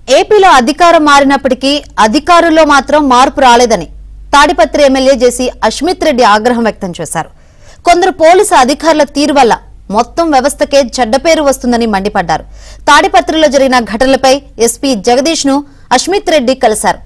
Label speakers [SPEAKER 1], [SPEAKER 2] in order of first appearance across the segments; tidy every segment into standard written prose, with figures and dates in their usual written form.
[SPEAKER 1] ఏపీలో అధికారం మారినప్పటికీ అధికారుల్లో మాత్రం మార్పు రాలేదని తాడిపత్రి ఎమ్మెల్యే జేసీ అస్మిత్ రెడ్డి ఆగ్రహం వ్యక్తం చేశారు. కొందరు పోలీసు అధికారుల తీరు వల్ల మొత్తం వ్యవస్థకే చెడ్డ పేరు వస్తుందని మండిపడ్డారు. తాడిపత్రిలో జరిగిన ఘటనలపై ఎస్పీ జగదీష్ ను అస్మిత్ రెడ్డి కలిశారు.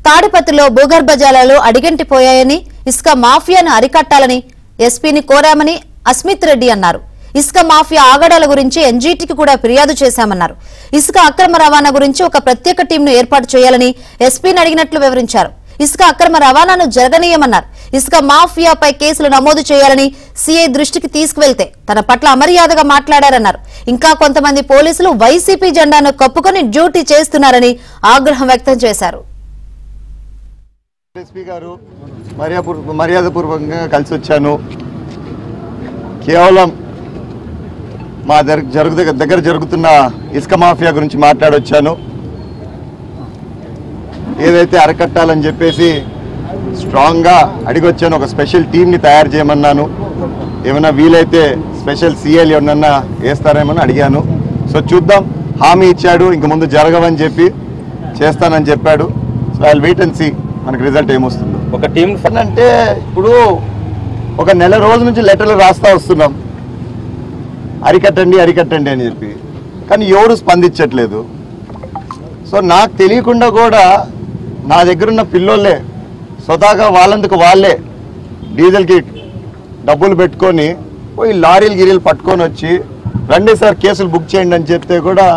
[SPEAKER 1] తాడిపత్రిలో భూగర్భ జలాలు అడిగంటిపోయాయని, ఇసుక మాఫియాను అరికట్టాలని ఎస్పీని కోరామని అస్మిత్ రెడ్డి అన్నారు. ఇసుక మాఫియా ఆగడాల గురించి ఎన్జీటీకి కూడా ఫిర్యాదు చేశామన్నారు. ఇసుక అక్రమ రవాణా గురించి ఒక ప్రత్యేక టీంను ఏర్పాటు చేయాలని ఎస్పీని అడిగినట్లు వివరించారు. ఇసుక అక్రమ రవాణాను జరగనీయమన్నారు. ఇసుక మాఫియాపై కేసులు నమోదు చేయాలని సీఐ దృష్టికి తీసుకువెళ్తే తన పట్ల అమర్యాదగా మాట్లాడారన్నారు. ఇంకా కొంతమంది పోలీసులు వైసీపీ జెండాను కప్పుకొని డ్యూటీ చేస్తున్నారని ఆగ్రహం వ్యక్తం చేశారు.
[SPEAKER 2] ఎస్పీ గారు మర్యాదపూర్వకంగా కలిసి వచ్చాను. కేవలం మా దగ్గర జరుగుతున్న ఇసుక మాఫియా గురించి మాట్లాడొచ్చాను. ఏదైతే అరకట్టాలని చెప్పేసి స్ట్రాంగ్గా అడిగొచ్చాను. ఒక స్పెషల్ టీంని తయారు చేయమన్నాను. ఏమైనా వీలైతే స్పెషల్ సీఎల్ ఏమన్నా వేస్తారేమని అడిగాను. సో చూద్దాం. హామీ ఇచ్చాడు, ఇంక ముందు జరగవని చెప్పి చేస్తానని చెప్పాడు. So I wait and see మనకి రిజల్ట్ ఏమొస్తుందో.
[SPEAKER 3] ఒక టీం
[SPEAKER 2] అంటే ఇప్పుడు ఒక నెల రోజుల నుంచి లెటర్లు రాస్తా వస్తున్నాం, అరికట్టండి అరికట్టండి అని చెప్పి, కానీ ఎవరు స్పందించట్లేదు. సో నాకు తెలియకుండా కూడా నా దగ్గరున్న పిల్లోళ్ళే స్వతహాగా వాళ్ళందుకు వాళ్ళే డీజిల్కి డబ్బులు పెట్టుకొని పోయి లారీలు గిరీలు పట్టుకొని వచ్చి రండి సార్ కేసులు బుక్ చేయండి అని చెప్తే కూడా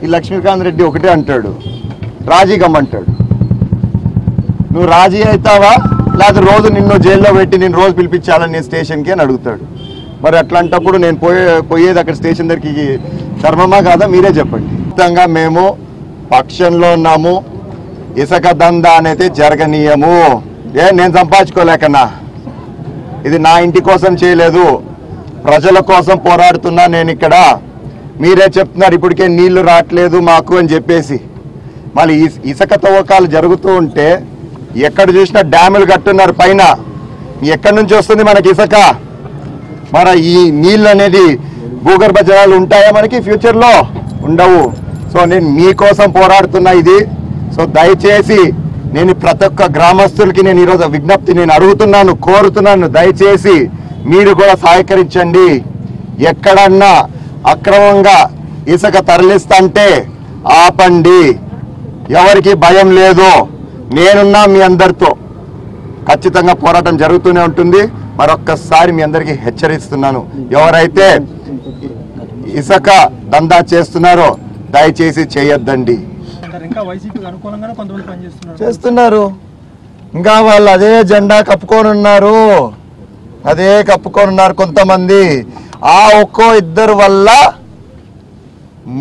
[SPEAKER 2] ఈ లక్ష్మీకాంత్ రెడ్డి ఒకటే అంటాడు, రాజీ గమ్మంటాడు. నువ్వు రాజీ అవుతావా లేదా రోజు నిన్ను జైల్లో పెట్టి నేను రోజు పిలిపించాలని స్టేషన్కి అని అడుగుతాడు. మరి అట్లాంటప్పుడు నేను పోయేది అక్కడ స్టేషన్ దగ్గరికి ధర్మమా కాదా మీరే చెప్పండి. ఖచ్చితంగా మేము పక్షంలో ఉన్నాము. ఇసుక దందా అనేది జరగనీయము. నేను సంపాదించుకోలేకన్నా, ఇది నా ఇంటి కోసం చేయలేదు, ప్రజల కోసం పోరాడుతున్నా నేను ఇక్కడ. మీరే చెప్తున్నారు ఇప్పటికే నీళ్లు రావట్లేదు మాకు అని చెప్పేసి. మళ్ళీ ఇసుక తవ్వకాలు జరుగుతూ ఉంటే ఎక్కడ చూసినా డ్యాములు కట్టున్నారు పైన. ఎక్కడి నుంచి వస్తుంది మనకి ఇసుక? మన ఈ నీళ్ళు అనేది భూగర్భ జలాలు ఉంటాయా మనకి? ఫ్యూచర్లో ఉండవు. సో నేను మీకోసం పోరాడుతున్నా ఇది. సో దయచేసి నేను ప్రతి ఒక్క గ్రామస్తులకి నేను ఈరోజు విజ్ఞప్తి నేను అడుగుతున్నాను, కోరుతున్నాను, దయచేసి మీరు కూడా సహకరించండి. ఎక్కడన్నా అక్రమంగా ఇసుక తరలిస్తుంటే ఆపండి. ఎవరికి భయం లేదు, నేనున్నా మీ అందరితో. ఖచ్చితంగా పోరాటం జరుగుతూనే ఉంటుంది. మరొక్కసారి మీ అందరికీ హెచ్చరిస్తున్నాను, ఎవరైతే ఇసుక దందా చేస్తున్నారో దయచేసి చేయొద్దండి. చేస్తున్నారు, ఇంకా వాళ్ళు అదే జెండా కప్పుకొని ఉన్నారు, కొంతమంది. ఆ ఒక్కో ఇద్దరు వల్ల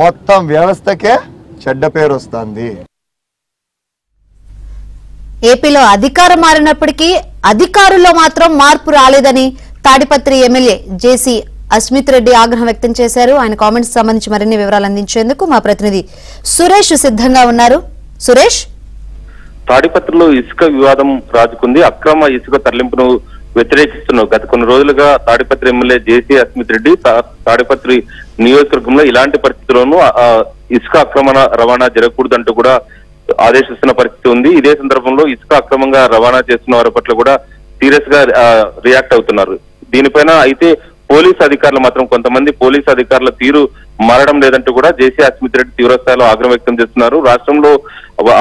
[SPEAKER 2] మొత్తం వ్యవస్థకే చెడ్డ పేరు వస్తుంది.
[SPEAKER 1] ఏపీలో అధికారం మారినప్పటికీ అధికారుల్లో మాత్రం మార్పు రాలేదని తాడిపత్రి ఎమ్మెల్యే జేసీ అస్మిత్ రెడ్డి ఆగ్రహం వ్యక్తం చేశారు. ఆయన కామెంట్స్ సంబంధించి మరిన్ని వివరాలు అందించేందుకు మా ప్రతినిధి సురేష్ సిద్ధంగా ఉన్నారు. సురేష్,
[SPEAKER 3] తాడిపత్రిలో ఇసుక వివాదం రాజుకుంది. అక్రమ ఇసుక తరలింపును వ్యతిరేకిస్తున్నారు. గత కొన్ని రోజులుగా తాడిపత్రి ఎమ్మెల్యే జేసీ అస్మిత్ రెడ్డి తాడిపత్రి నియోజకవర్గంలో ఇలాంటి పరిస్థితుల్లోనూ ఇసుక అక్రమ రవాణా జరగకూడదంటూ కూడా ఆదేశిస్తున్న పరిస్థితి ఉంది. ఇదే సందర్భంలో ఇసుక అక్రమంగా రవాణా చేస్తున్న వారి పట్ల కూడా సీరియస్ గా రియాక్ట్ అవుతున్నారు. దీనిపైన అయితే పోలీసు అధికారులు మాత్రం కొంతమంది పోలీసు అధికారుల తీరు మారడం లేదంటూ కూడా జేసీ అస్మిత్ రెడ్డి తీవ్రస్థాయిలో ఆగ్రహం వ్యక్తం చేస్తున్నారు. రాష్ట్రంలో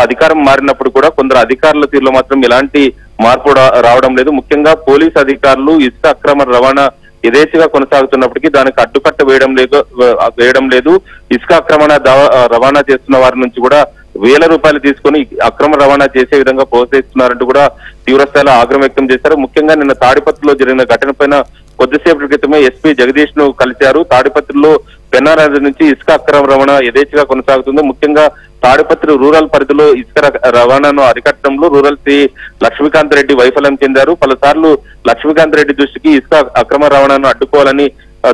[SPEAKER 3] అధికారం మారినప్పుడు కూడా కొందరు అధికారుల తీరులో మాత్రం ఎలాంటి మార్పు రావడం లేదు. ముఖ్యంగా పోలీసు అధికారులు ఇసుక అక్రమ రవాణా యథేచ్ఛగా కొనసాగుతున్నప్పటికీ దానికి అడ్డుకట్ట వేయడం లేదు. ఇసుక అక్రమ రవాణా చేస్తున్న వారి నుంచి కూడా వేల రూపాయలు తీసుకుని అక్రమ రవాణా చేసే విధంగా ప్రోత్సహిస్తున్నారంటూ కూడా తీవ్రస్థాయిలో ఆగ్రహం వ్యక్తం చేశారు. ముఖ్యంగా నిన్న తాడిపత్రిలో జరిగిన ఘటన పైన కొద్దిసేపటి క్రితమే ఎస్పీ జగదీష్ ను కలిశారు. తాడిపత్రిలో పెన్నా నది నుంచి ఇసుక అక్రమ రవాణా యథేచ్ఛగా కొనసాగుతుంది. ముఖ్యంగా తాడిపత్రి రూరల్ పరిధిలో ఇసుక రవాణాను అరికట్టడంలో రూరల్ సి లక్ష్మీకాంత్ రెడ్డి వైఫల్యం చెందారు. పలుసార్లు లక్ష్మీకాంత్ రెడ్డి దృష్టికి ఇసుక అక్రమ రవాణాను అడ్డుకోవాలని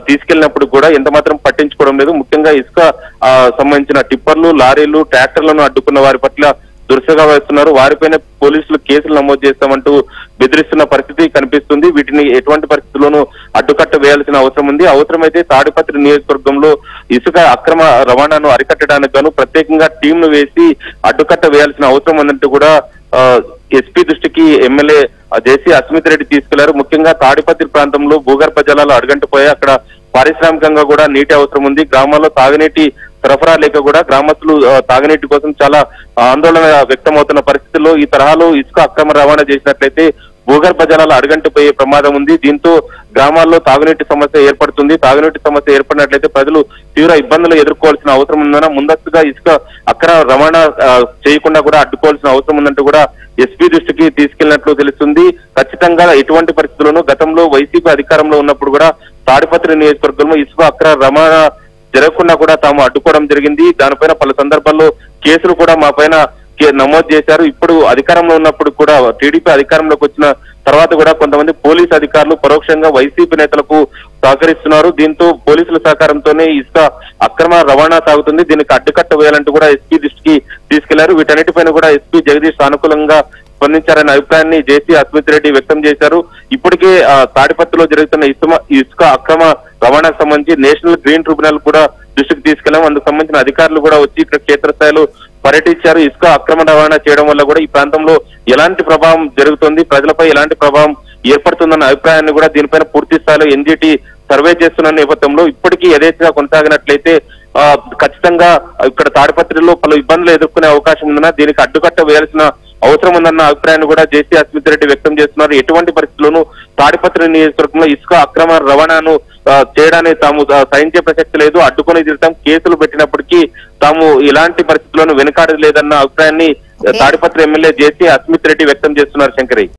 [SPEAKER 3] తీసుకెళ్లినప్పుడు కూడా ఎంత మాత్రం పట్టించుకోవడం లేదు. ముఖ్యంగా ఇసుక సంబంధించిన టిప్పర్లు, లారీలు, ట్రాక్టర్లను అడ్డుకున్న వారి పట్ల దురుసుగా వేస్తున్నారు. వారిపైన పోలీసులు కేసులు నమోదు చేస్తామంటూ బెదిరిస్తున్న పరిస్థితి కనిపిస్తుంది. వీటిని ఎటువంటి పరిస్థితుల్లోనూ అడ్డుకట్ట వేయాల్సిన అవసరం ఉంది. అవసరమైతే తాడిపత్రి నియోజకవర్గంలో ఇసుక అక్రమ రవాణాను అరికట్టడానికి గాను ప్రత్యేకంగా టీంను వేసి అడ్డుకట్ట వేయాల్సిన అవసరం ఉందంటూ కూడా ఎస్పీ దృష్టికి ఎమ్మెల్యే జేసీ అస్మిత్ రెడ్డి తీసుకెళ్లారు. ముఖ్యంగా తాడిపత్రి ప్రాంతంలో భూగర్భ జలాలు అడుగంటిపోయాయి. అక్కడ పారిశ్రామికంగా కూడా నీటి అవసరం ఉంది. గ్రామాల్లో తాగునీటి సరఫరా లేక కూడా గ్రామస్తులు తాగునీటి కోసం చాలా ఆందోళన వ్యక్తమవుతున్న పరిస్థితుల్లో ఈ తరహాలో ఇసుక అక్రమ రవాణా చేసినట్లయితే భూగర్భ జలాలు అడుగంటిపోయే ప్రమాదం ఉంది. దీంతో గ్రామాల్లో తాగునీటి సమస్య ఏర్పడుతుంది. తాగునీటి సమస్య ఏర్పడినట్లయితే ప్రజలు తీవ్ర ఇబ్బందులు ఎదుర్కోవాల్సిన అవసరం ఉందన్న ముందస్తుగా ఇసుక అక్రమ రవాణా చేయకుండా కూడా అడ్డుకోవాల్సిన అవసరం ఉందంటూ కూడా ఎస్పీ దృష్టికి తీసుకెళ్లినట్లు తెలుస్తుంది. ఖచ్చితంగా ఎటువంటి పరిస్థితుల్లోనూ గతంలో వైసీపీ అధికారంలో ఉన్నప్పుడు కూడా తాడిపత్రి నియోజకవర్గంలో ఇసుక అక్రమ రవాణా జరగకుండా కూడా తాము అడ్డుకోవడం జరిగింది. దానిపైన పలు సందర్భాల్లో కేసులు కూడా మా పైన నమోదు చేశారు. ఇప్పుడు అధికారంలో ఉన్నప్పుడు కూడా టీడీపీ అధికారంలోకి వచ్చిన తర్వాత కూడా కొంతమంది పోలీసు అధికారులు పరోక్షంగా వైసీపీ నేతలకు సహకరిస్తున్నారు. దీంతో పోలీసుల సహకారంతోనే ఇసుక అక్రమ రవాణా సాగుతుంది. దీనికి అడ్డుకట్ట వేయాలంటూ కూడా ఎస్పీ దృష్టికి తీసుకెళ్లారు. వీటన్నిటిపైన కూడా ఎస్పీ జగదీష్ సానుకూలంగా స్పందించారనే అభిప్రాయాన్ని జేసీ అస్మిత్ రెడ్డి వ్యక్తం చేశారు. ఇప్పటికే తాడిపత్రిలో జరుగుతున్న ఇసుక అక్రమ రవాణాకు సంబంధించి నేషనల్ గ్రీన్ ట్రిబ్యునల్ కూడా దృష్టికి తీసుకెళ్లాం. అందుకు సంబంధించిన అధికారులు కూడా వచ్చి ఇక్కడ క్షేత్రస్థాయిలో పర్యటించారు. ఇసుక అక్రమ రవాణా చేయడం వల్ల కూడా ఈ ప్రాంతంలో ఎలాంటి ప్రభావం జరుగుతుంది, ప్రజలపై ఎలాంటి ప్రభావం ఏర్పడుతుందన్న అభిప్రాయాన్ని కూడా దీనిపైన పూర్తి స్థాయిలో ఎన్జిటి సర్వే చేస్తున్న నేపథ్యంలో ఇప్పటికీ యథేచ్ఛగా కొనసాగినట్లయితే ఖచ్చితంగా ఇక్కడ తాడిపత్రిలో పలు ఇబ్బందులు ఎదుర్కొనే అవకాశం ఉందన్న దీనికి అడ్డుకట్ట వేయాల్సిన అవసరం ఉందన్న అభిప్రాయాన్ని కూడా జేసీ అస్మిత్ రెడ్డి వ్యక్తం చేస్తున్నారు. ఎటువంటి పరిస్థితుల్లోనూ తాడిపత్రి నియోజకవర్గంలో ఇసుక అక్రమ రవాణాను చేయడానికి తాము సహించే ప్రసక్తి లేదు. అడ్డుకొని తీరుతాం. కేసులు పెట్టినప్పటికీ తాము ఇలాంటి పరిస్థితుల్లోనూ వెనుకాడలేదన్న అభిప్రాయాన్ని తాడిపత్రి ఎమ్మెల్యే జేసీ అస్మిత్ రెడ్డి వ్యక్తం చేస్తున్నారు. శంకరయ్య.